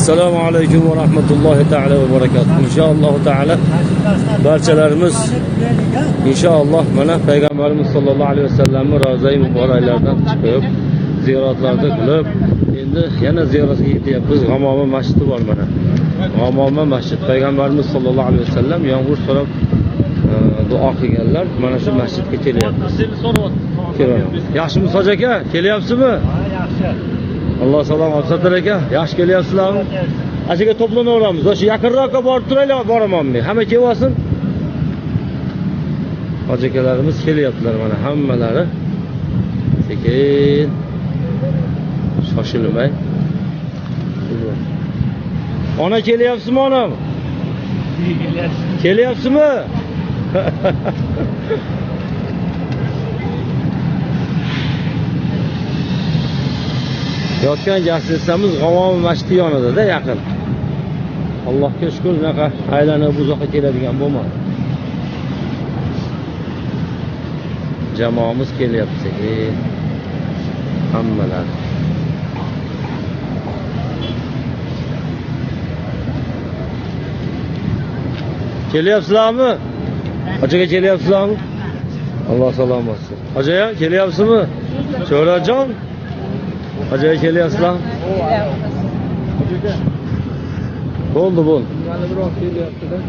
Assalomu alaykum va rahmatullohi ta'ala va barakatuh. Inshaalloh ta'ala barchalarimiz inshaalloh mana payg'ambarimiz sollallohu alayhi vasallamning ro'zai muboraklaridan chiqib, ziyoratlarda qilib, endi yana ziyoratga ketyapmiz. G'amoma masjidi bor mana. G'amoma masjid payg'ambarimiz sollallohu alayhi vasallam yomg'ir so'rab duo qilganlar. Mana shu masjidga kelyapmiz. Yaxshimi Hoji aka? Kelyapsizmi? Yaxshi. Alloh salom Absatar aka, yaxshi kelyapsizlarmi? Achaga to'planaveramiz. O'sha yaqinroqqa borib turaylar, boraman men. Hamma kelsin. Hoji akalarimiz kelyaptilar mana hammalari. Sekin shoshilmay. Ona kelyapsizmi onam? Kelyapsizmi? Yotgan jassadimiz G'amoma masjidi yonida-da yaqin. Allohga shukr, unaqa aylanib uzoqqa keladigan bo'lmadi. Jamoamiz kelyapti. Hammalar. Kelyapsizlarmi? Hojiga kelyapsizlarmi? Alloh salom olsun. Hoji aka, kelyapsizmi? Sho'rajon. Hoji aka kelyapsizlar? Bo'ldi.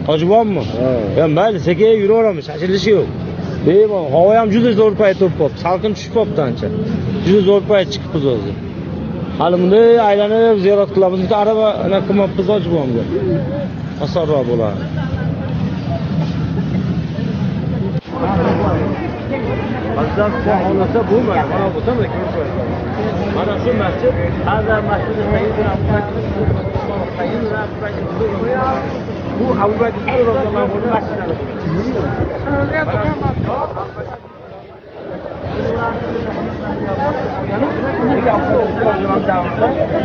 Hoji bormi? Ha, mayli, sekin yuraveramiz, shashilishi yo'q. Bemalol, havo ham juda zo'r payt o'tib, salqin tushib qopti ancha. Juda zo'r payt chiqibmiz o'zi. Hali bunday aylanib ziyorat qilamiz. Bitta araba ana qilmabmiz hoji bo'lmga. Osonroq bo'ladi. Hazrat xohlasa bu mana bu tamam mana shu masjid Hazrat masjidi bu Abu Bakr roziyallohu anhu masjidi.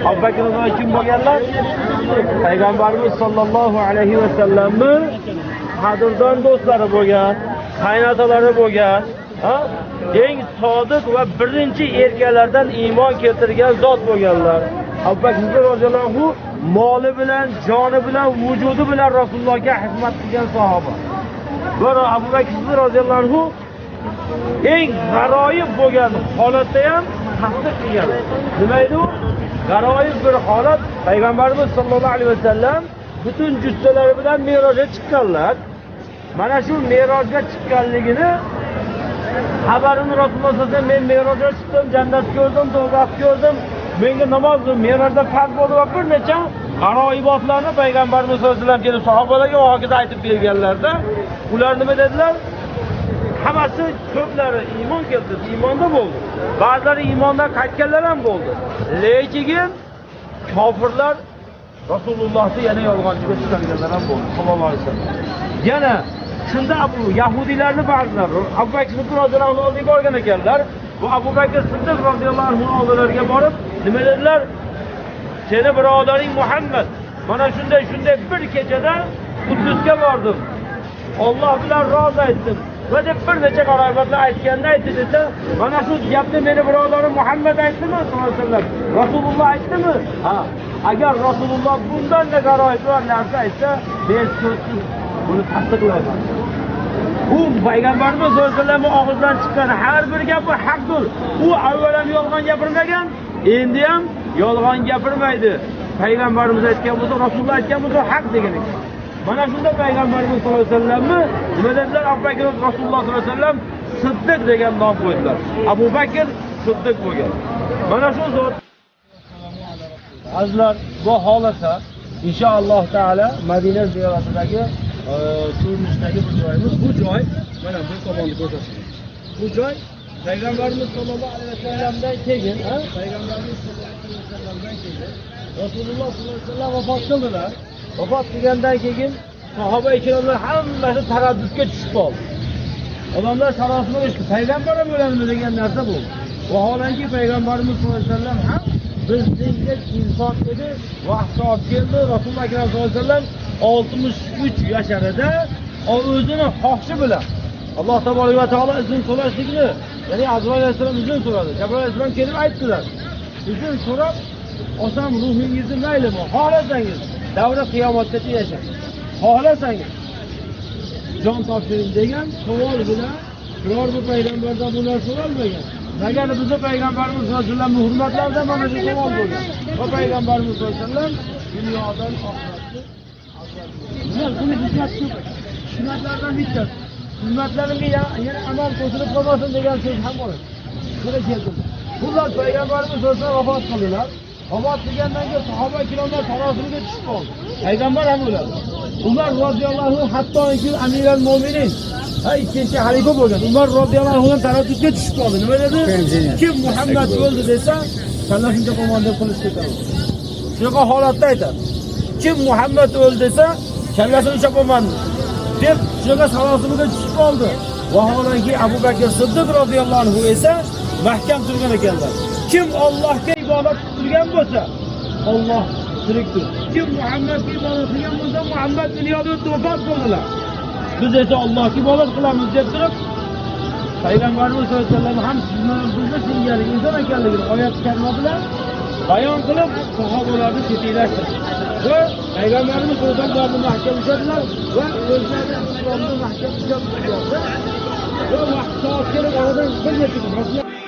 Abu Bakr kim bo'lganlar? Payg'ambarimiz sollallohu alayhi vasallamning qadrdon do'stlari bo'lgan, qaynotalari bo'lgan, eng sodiq va birinchi erkaklardan iymon keltirgan zot bo'lganlar. Abu Bakr roziyallohu anhu moli bilan, joni bilan, vujudi bilan Rasulullohga xizmat qilgan sahoba. Va Abu Bakr roziyallohu anhu eng g'aroyib bo'lgan holatda ham tasdiq qilgan. Nima edi u? G'aroyib bir holat. Payg'ambarimiz sollallohu alayhi vasallam butun jussalari bilan Merojga chiqqanlar. Mana shu Merojga chiqqanligini xabarini Rasululloh sollallohu alayhi vasallam men Merojga chiqdim, jannat ko'rdim, do'zax ko'rdim. Menga namoz Merojda farz bo'ldi va bir necha g'aroyibotlarni Payg'ambarimiz sollallohu alayhi vasallam kelib sahobalarga o haqida aytib berganlarda, ular nima dedilar? Hammasi ko'plari iymon keltirdi, iymonda bo'ldi. Ba'zilari iymondan qaytganlar ham bo'ldi. Lekin kofirlar Rasulullohni yana yolg'onchiga chiqarganlar ham bo'ldi, sallallohu alayhi vasallam. Yana shunda Abu Yahudilarni ba'zilar Abu Bakr roziyallohu anhu oldiga borgan ekanlar. Bu Abu Bakr Siddiq roziyallohu anhu oldilariga borib, nima dedilar? Seni birodaring Muhammad mana shunday bir kechada Quddusga bordim. Alloh bilan rozi aytdim. Va deb bir necha g'aroyibotlar aytganda aytdi desa, mana shu gapni meni birodarim Muhammad aytdimi sollallohu alayhi vasallam? Rasululloh aytdimi? Ha, agar Rasululloh bundan da g'aroyib narsa aytsa, men so'zsiz buni tasdiqlayman. Bu payg'ambarimiz sollallohu alayhi vasallam og'zidan chiqqan har bir gapi haqdir. U avval ham yolg'on gapirmagan, endi ham yolg'on gapirmaydi. Payg'ambarimiz aytgan bo'lsa, Rasululloh aytgan bo'lsa haq degan ekan. Mana shunda payg'ambarimiz sollallohu alayhi vasallamni nima dedilar? Abu Bakr Rasululloh sollallohu alayhi vasallam Siddiq degan nom qo'ydilar. Abu Bakr Siddiq bo'lgan. Mana shu zot. Azizlar, bu holatda inshaalloh taala Madina ziyoratidagi ko'rinishdagi bir joyimiz. Bu joy mana bu tomonni ko'rsatdim. Bu joy payg'ambarimiz sollallohu alayhi vasallamdan keyin, payg'ambarimiz sollallohu alayhi vasallamdan keyin Rasululloh sollallohu alayhi vasallam vafot qildilar. Vafot qilgandan keyin sahoba ikromlar hammasi taraddudga tushib qoldi. Odamlar sarosima bo'lishdi. Payg'ambar ham o'ladimi degan narsa bo'ldi. Vaholanki payg'ambarimiz sollallohu alayhi vasallam ham bizdek inson edi. Vaqti olib keldi. Rasululloh akram sollallohu alayhi vasallam 63 yasharida o'zini xohishi bilan Alloh tabolak va taolo izn so'rashlikni, ya'ni Azroil alayhisalom izn so'radi. Jabroil alayhisalom kelib aytdilar. Izn so'rab olsam ruhingizni maylimi, xohlasangiz davra qiyomatgacha yashang. Xohlasangiz jon topshiring degan savol bilan biror bir payg'ambardan bu narsa bo'lmagan. Magar bizning payg'ambarimiz sollallohu alayhi vasallam hurmatlaridan mana shu savol bo'lgan. Va payg'ambarimiz sollallohu alayhi vasallam dunyodan oxiratga buni hikmatlardan bittasi. Hizmatlarimga yana amal qo'shilib qolmasin degan so'z ham bor. Shuna keldim. Bunlar payg'ambarimiz o'zlari vafot qildilar. Vafot qilgandan keyin sahoba ikromlar sarosimaga tushib qoldi. Payg'ambar ham o'ladi. Umar roziyallohu hattoki Amirul Mo'minin, ikkinchi xalifa bo'lgan. Umar roziyallohu ham taraddudga tushib qoldi. Nima dedi? Kim Muhammad o'ldi desa, kallasini to'qaman deb qilish ketadi. Shunaqa holatda aytadi. Kim Muhammad o'ldi desa, kallasini chopaman deb shunaqa sarosimaga tushib qoldi. Vaholanki Abu Bakr Siddiq roziyallohu anhu esa mahkam turgan ekanlar. Kim Allohga ibodat qilgan bo'lsa, Alloh tirikdir. Kim Muhammadga ibodat qilgan bo'lsa, Muhammad dunyoda vafot bo'ldilar. Biz esa Allohga ibodat qilamiz deb turib, payg'ambarimiz sollallohu alayhi vasallam ham bizni singari inson ekanligini oyat kalima bilan bayon qilib, sahobalarni tetiklashtirdi. Va payg'ambarimiz sollallohu alayhi vasallam mahkam ushladilar va o'zlari islomni mahkam ushlab turdilar. Va vaqt soat kelib oradan bir necha kun